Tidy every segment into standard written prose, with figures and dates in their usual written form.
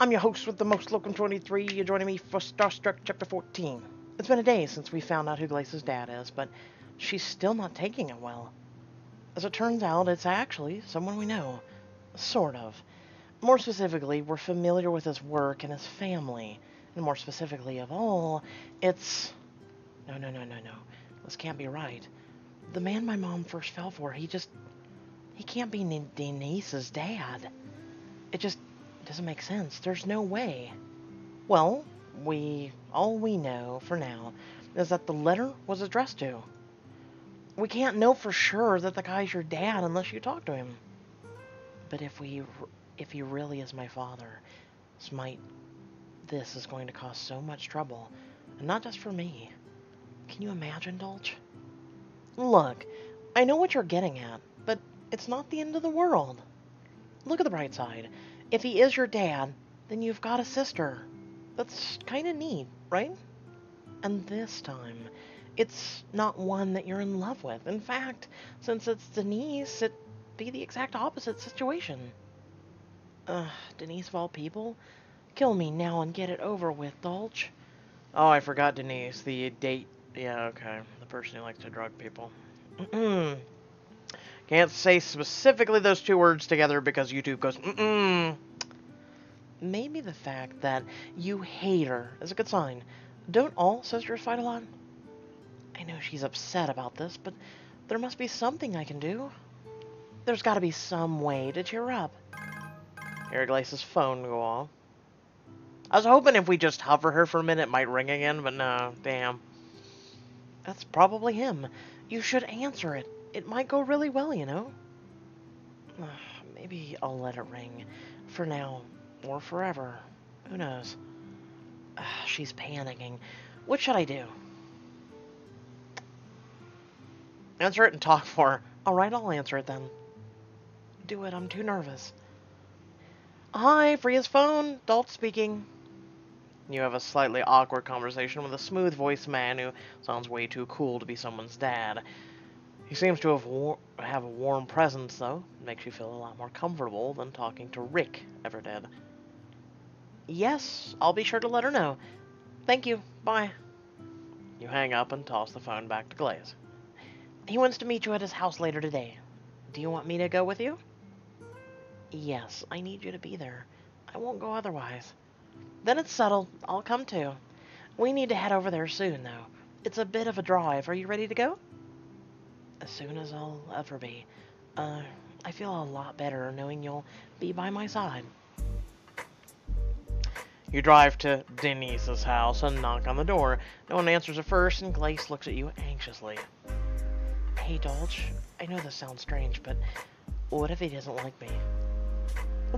I'm your host with the most, Locum 23. You're joining me for Starstruck Chapter 14. It's been a day since we found out who Glace's dad is, but she's still not taking it well. As it turns out, it's actually someone we know. Sort of. More specifically, we're familiar with his work and his family. And more specifically of all, it's... No. This can't be right. The man my mom first fell for, he can't be Denise's dad. It just doesn't make sense. There's no way. Well, all we know for now is that the letter was addressed to. We can't know for sure that the guy's your dad unless you talk to him. But if he really is my father, this is going to cause so much trouble, and not just for me. Can you imagine, Dolch? Look, I know what you're getting at, but it's not the end of the world. Look at the bright side. If he is your dad, then you've got a sister. That's kind of neat, right? And this time, it's not one that you're in love with. In fact, since it's Denise, it'd be the exact opposite situation. Denise of all people? Kill me now and get it over with, Dolch. Oh, I forgot Denise, the date. Yeah, okay. The person who likes to drug people. Can't say specifically those two words together because YouTube goes, Maybe the fact that you hate her is a good sign. Don't all sisters fight a lot? I know she's upset about this, but there must be something I can do. There's got to be some way to cheer her up. Hear Glace's phone go off. I was hoping if we just hover her for a minute it might ring again, but no, damn. That's probably him. You should answer it. It might go really well, you know? Maybe I'll let it ring. For now. Or forever. Who knows? She's panicking. What should I do? Answer it and talk for her. Alright, I'll answer it then. Do it, I'm too nervous. Hi, Freya's phone. Dalt speaking. You have a slightly awkward conversation with a smooth-voiced man who sounds way too cool to be someone's dad. He seems to have a warm presence, though. It makes you feel a lot more comfortable than talking to Rick ever did. Yes, I'll be sure to let her know. Thank you. Bye. You hang up and toss the phone back to Glace. He wants to meet you at his house later today. Do you want me to go with you? Yes, I need you to be there. I won't go otherwise. Then it's settled. I'll come too. We need to head over there soon, though. It's a bit of a drive. Are you ready to go? As soon as I'll ever be. I feel a lot better knowing you'll be by my side. You drive to Denise's house and knock on the door. No one answers at first, and Glace looks at you anxiously. Hey, Dolch, I know this sounds strange, but what if he doesn't like me?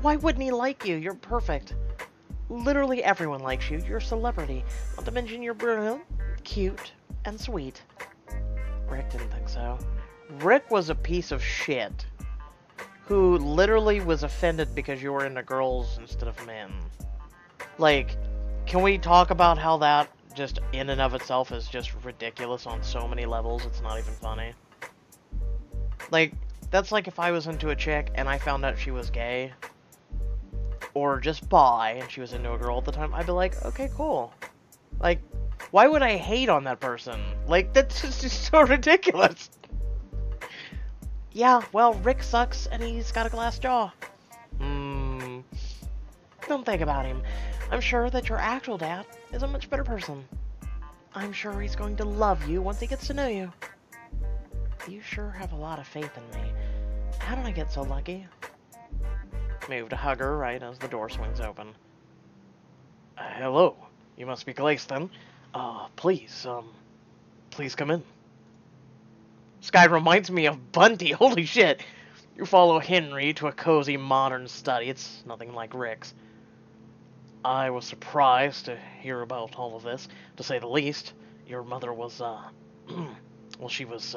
Why wouldn't he like you? You're perfect. Literally everyone likes you. You're a celebrity. Not to mention you're brilliant, cute, and sweet. Rick didn't think so. Rick was a piece of shit who literally was offended because you were into girls instead of men. Like, can we talk about how that just in and of itself is just ridiculous on so many levels, it's not even funny. Like, that's like if I was into a chick and I found out she was gay, or just bi, and she was into a girl at the time, I'd be like, okay, cool. Like, why would I hate on that person? Like, that's just so ridiculous. Yeah, well, Rick sucks, and he's got a glass jaw. Don't think about him. I'm sure that your actual dad is a much better person. I'm sure he's going to love you once he gets to know you. You sure have a lot of faith in me. How did I get so lucky? Move to hug her right as the door swings open. Hello. You must be Glace then. Please come in. This guy reminds me of Bunty. Holy shit. You follow Henry to a cozy modern study. It's nothing like Rick's. I was surprised to hear about all of this, to say the least. Your mother was, well, she was,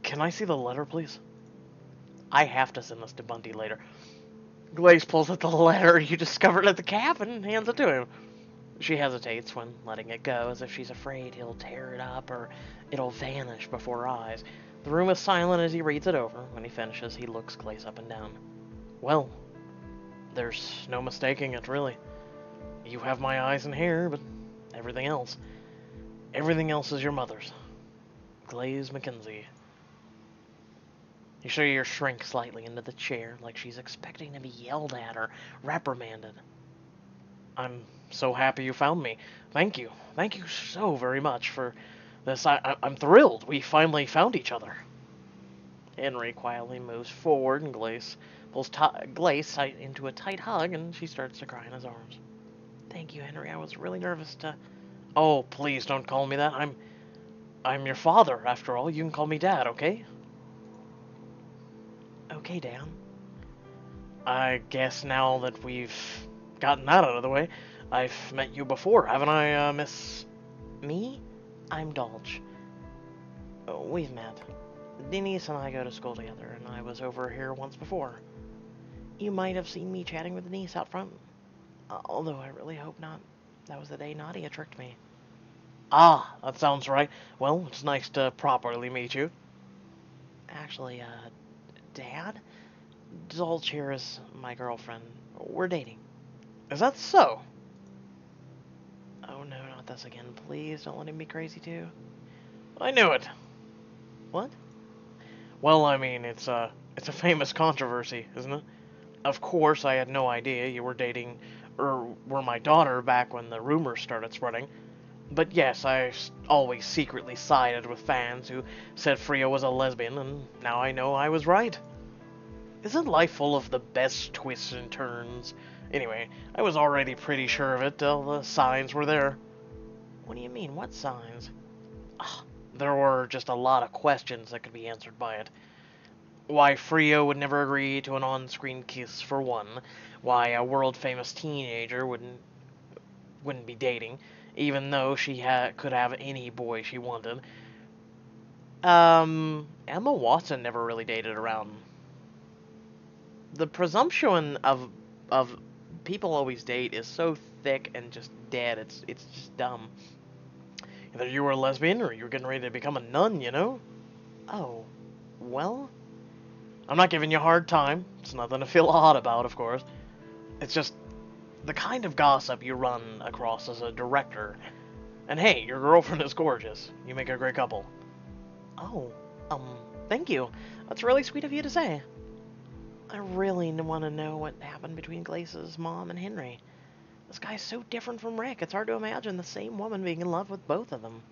Can I see the letter, please? I have to send this to Bunty later. Glace pulls out the letter you discovered at the cabin and hands it to him. She hesitates when letting it go, as if she's afraid he'll tear it up or it'll vanish before her eyes. The room is silent as he reads it over. When he finishes, he looks Glace up and down. Well, There's no mistaking it, really. You have my eyes and hair, but everything else is your mother's. Glaze Mackenzie. You show your shrink slightly into the chair, like she's expecting to be yelled at or reprimanded. I'm so happy you found me. Thank you. Thank you so very much for this. I'm thrilled we finally found each other. Henry quietly moves forward, and Glace pulls Glace into a tight hug, and she starts to cry in his arms. Thank you, Henry. I was really nervous to... Oh, please don't call me that. I'm your father, after all. You can call me Dad, okay? Okay, Dan. I guess now that we've gotten that out of the way, I've met you before, haven't I, Miss... Me? I'm Dolch. Oh, we've met. Denise and I go to school together, and I was over here once before. You might have seen me chatting with Denise out front. Although I really hope not. That was the day Nadia tricked me. Ah, that sounds right. Well, it's nice to properly meet you. Actually, Dad? Dolch here is my girlfriend. We're dating. Is that so? Oh no, not this again. Please don't let him be crazy too. I knew it. What? Well, I mean, it's a famous controversy, isn't it? Of course, I had no idea you were dating, or were my daughter back when the rumors started spreading. But yes, I always secretly sided with fans who said Freya was a lesbian, and now I know I was right. Isn't life full of the best twists and turns? Anyway, I was already pretty sure of it till the signs were there. What do you mean, what signs? There were just a lot of questions that could be answered by it. Why Freya would never agree to an on-screen kiss, for one. Why a world-famous teenager wouldn't be dating, even though she could have any boy she wanted. Emma Watson never really dated around. The presumption of people always date is so thick and just dead, it's just dumb. Either you were a lesbian or you were getting ready to become a nun, you know? Oh, well... I'm not giving you a hard time. It's nothing to feel odd about, of course. It's just the kind of gossip you run across as a director. And hey, your girlfriend is gorgeous. You make a great couple. Oh, thank you. That's really sweet of you to say. I really want to know what happened between Glace's mom and Henry. This guy's so different from Rick, it's hard to imagine the same woman being in love with both of them.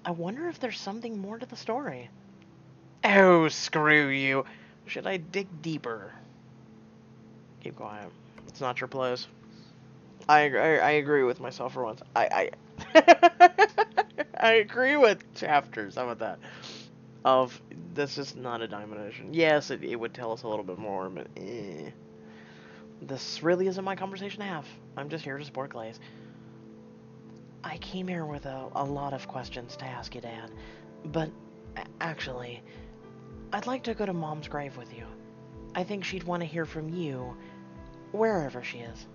I wonder if there's something more to the story. Oh, screw you. Should I dig deeper? Keep quiet. It's not your place. I agree with myself for once. I agree with chapters. How about that? Of this is not a diamond edition. Yes, it would tell us a little bit more, but this really isn't my conversation to have. I'm just here to support Glace. I came here with a lot of questions to ask you, Dad. But actually, I'd like to go to Mom's grave with you. I think she'd want to hear from you, wherever she is.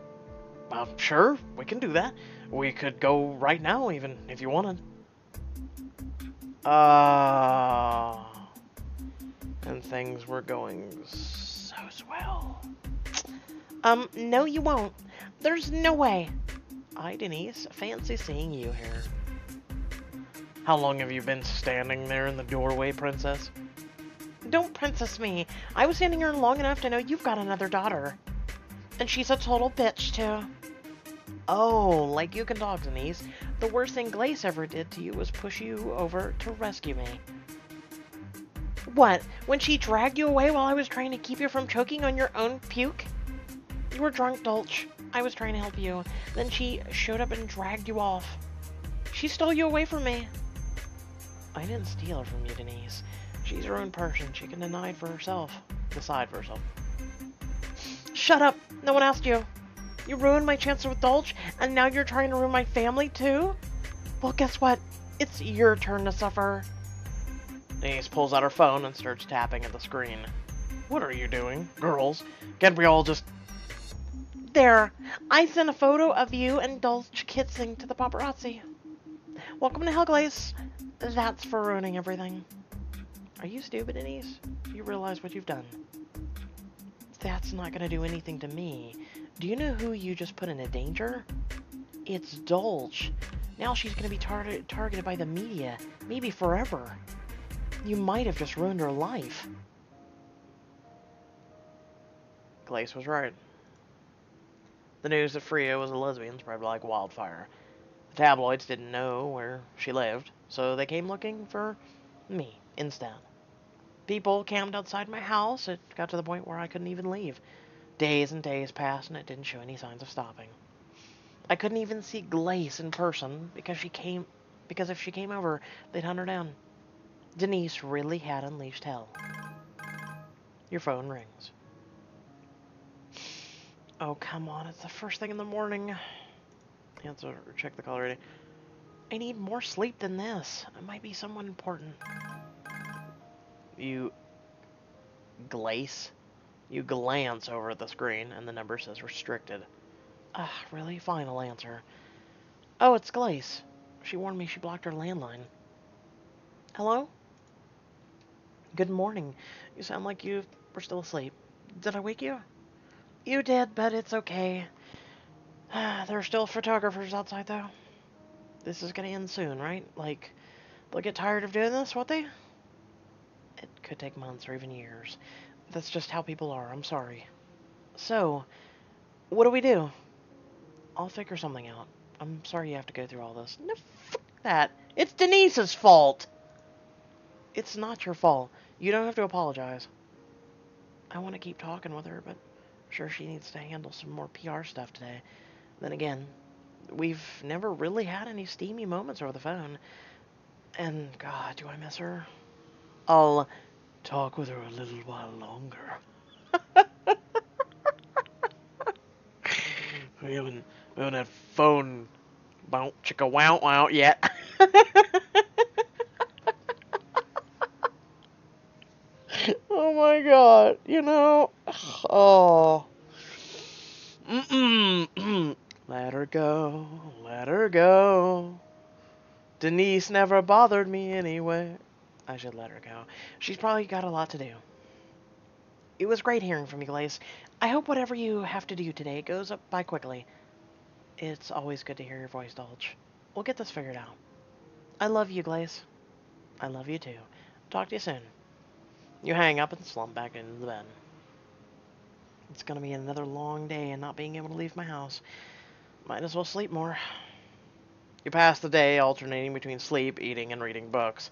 Sure, we can do that. We could go right now, even, if you wanted. And things were going so swell. No you won't. There's no way. Hi, Denise. Fancy seeing you here. How long have you been standing there in the doorway, Princess? Don't princess me. I was standing here long enough to know you've got another daughter. And she's a total bitch, too. Oh, like you can talk, Denise. The worst thing Glace ever did to you was push you over to rescue me. What? When she dragged you away while I was trying to keep you from choking on your own puke? You were drunk, Dolch. I was trying to help you. Then she showed up and dragged you off. She stole you away from me. I didn't steal her from you, Denise. She's her own person. She can decide for herself. Shut up. No one asked you. You ruined my chance with Dolch, and now you're trying to ruin my family, too? Well, guess what? It's your turn to suffer. Denise pulls out her phone and starts tapping at the screen. What are you doing? Girls, can't we all just... There. I sent a photo of you and Dolch kissing to the paparazzi. Welcome to Hell, Glace. That's for ruining everything. Are you stupid, Denise? Do you realize what you've done? That's not gonna do anything to me. Do you know who you just put in a danger? It's Dulce. Now she's gonna be targeted by the media, maybe forever. You might have just ruined her life. Glace was right. The news that Freya was a lesbian spread like wildfire. The tabloids didn't know where she lived, so they came looking for me instead. People camped outside my house. It got to the point where I couldn't even leave. Days and days passed, and it didn't show any signs of stopping. I couldn't even see Glace in person because if she came over, they'd hunt her down. Denise really had unleashed hell. Your phone rings. Oh, come on, it's the first thing in the morning. Answer or check the call already. I need more sleep than this. It might be someone important. You Glace? You glance over at the screen, and the number says restricted. Really? Fine, I'll answer. Oh, it's Glace. She warned me she blocked her landline. Hello? Good morning. You sound like you were still asleep. Did I wake you? You did, but it's okay. There are still photographers outside, though. This is gonna end soon, right? Like, they'll get tired of doing this, won't they? It could take months or even years. That's just how people are, I'm sorry. So, what do we do? I'll figure something out. I'm sorry you have to go through all this. No, fuck that. It's Denise's fault! It's not your fault. You don't have to apologize. I want to keep talking with her, but I'm sure she needs to handle some more PR stuff today. Then again, we've never really had any steamy moments over the phone. And, God, do I miss her? I'll talk with her a little while longer. We haven't had phone bounce chicka wow wow yet. Oh my God, you know. Oh. Let her go, let her go. Denise never bothered me anyway. I should let her go. She's probably got a lot to do. It was great hearing from you, Glace. I hope whatever you have to do today goes up by quickly. It's always good to hear your voice, Dulce. We'll get this figured out. I love you, Glace. I love you too. Talk to you soon. You hang up and slump back into the bed. It's gonna be another long day and not being able to leave my house. Might as well sleep more. You pass the day alternating between sleep, eating, and reading books.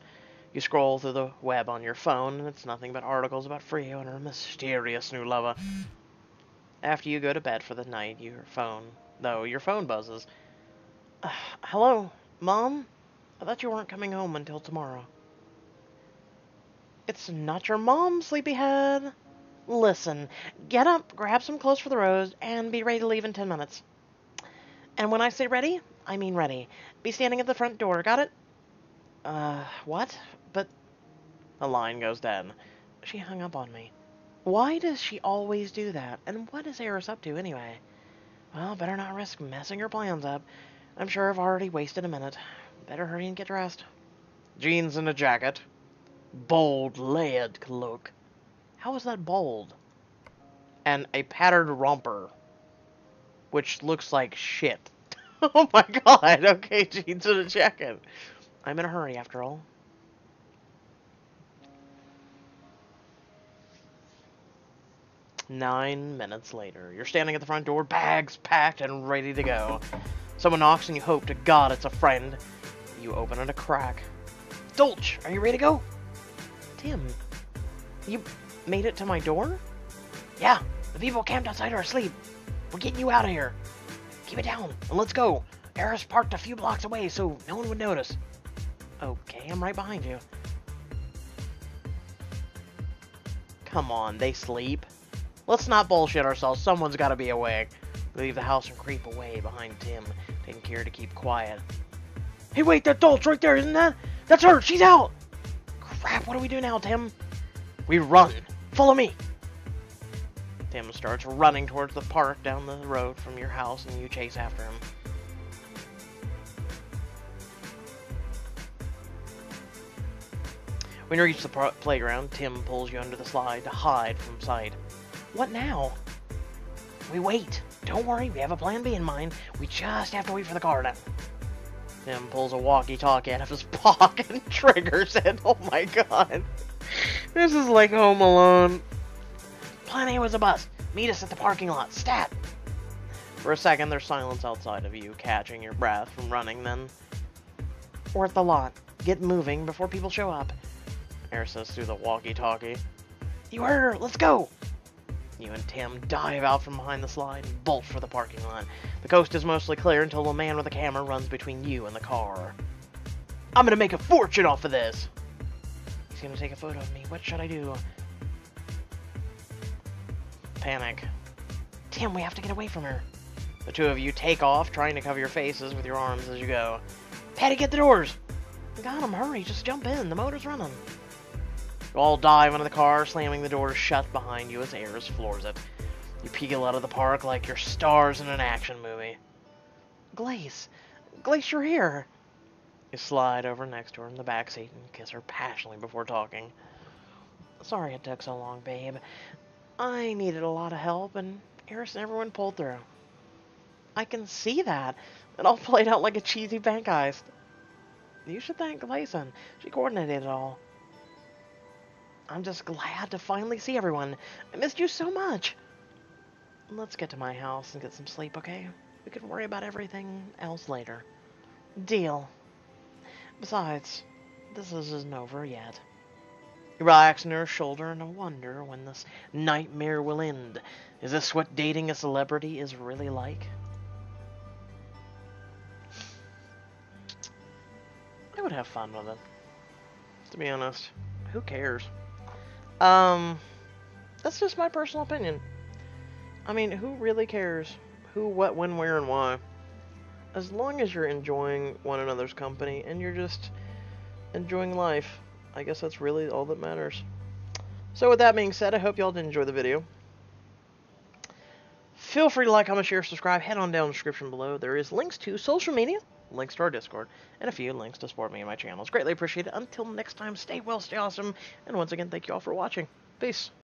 You scroll through the web on your phone, and it's nothing but articles about Freya and her mysterious new lover. After you go to bed for the night, your phone buzzes. Hello, Mom? I thought you weren't coming home until tomorrow. It's not your mom, sleepyhead. Listen, get up, grab some clothes for the road, and be ready to leave in 10 minutes. And when I say ready, I mean ready. Be standing at the front door, got it? What? But... The line goes dead. She hung up on me. Why does she always do that? And what is Eris up to, anyway? Well, better not risk messing her plans up. I'm sure I've already wasted a minute. Better hurry and get dressed. Jeans and a jacket. Bold, layered cloak. How is that bold? And a patterned romper. Which looks like shit. Oh my God, okay, jeans and a jacket. I'm in a hurry, after all. Nine minutes later, you're standing at the front door, bags packed and ready to go. Someone knocks and you hope to God it's a friend. You open it a crack. Dulce, are you ready to go? Tim, you made it to my door? Yeah, the people camped outside are asleep. We're getting you out of here. Keep it down, and let's go. Eris parked a few blocks away, so no one would notice. Okay, I'm right behind you. Come on, they sleep. Let's not bullshit ourselves. Someone's got to be awake. Leave the house and creep away behind Tim, taking care to keep quiet. Hey, wait, that Dulce right there, isn't that? That's her. She's out. Crap, what do we do now, Tim? We run. Follow me. Tim starts running towards the park down the road from your house, and you chase after him. When you reach the playground, Tim pulls you under the slide to hide from sight. What now? We wait. Don't worry, we have a plan B in mind. We just have to wait for the car now. Tim pulls a walkie-talkie out of his pocket and triggers it. Oh my god. This is like Home Alone. Plan A was a bus. Meet us at the parking lot. Stat! For a second, there's silence outside of you, catching your breath from running, then... We're at the lot. Get moving before people show up. Air says through the walkie-talkie. You heard her! Let's go! You and Tim dive out from behind the slide and bolt for the parking lot. The coast is mostly clear until a man with a camera runs between you and the car. I'm gonna make a fortune off of this! He's gonna take a photo of me. What should I do? Panic. Tim, we have to get away from her. The two of you take off, trying to cover your faces with your arms as you go. Patty, get the doors! Got him, hurry, just jump in, the motor's running. You all dive into the car, slamming the doors shut behind you as Ares floors it. You peel out of the park like you're stars in an action movie. Glace! Glace, you're here! You slide over next to her in the backseat and kiss her passionately before talking. Sorry it took so long, babe. I needed a lot of help, and Ares and everyone pulled through. I can see that. It all played out like a cheesy bank heist. You should thank Glace. She coordinated it all. I'm just glad to finally see everyone. I missed you so much. Let's get to my house and get some sleep, okay? We can worry about everything else later. Deal. Besides, this isn't over yet. You relax on her shoulder and wonder when this nightmare will end. Is this what dating a celebrity is really like? I would have fun with it. To be honest, who cares? That's just my personal opinion. I mean, who really cares? Who, what, when, where, and why? As long as you're enjoying one another's company and you're just enjoying life, I guess that's really all that matters. So with that being said, I hope y'all did enjoy the video. Feel free to like, comment, share, subscribe. Head on down in the description below. There is links to social media, links to our Discord, and a few links to support me and my channel. It's greatly appreciated. Until next time, stay well, stay awesome, and once again, thank you all for watching. Peace.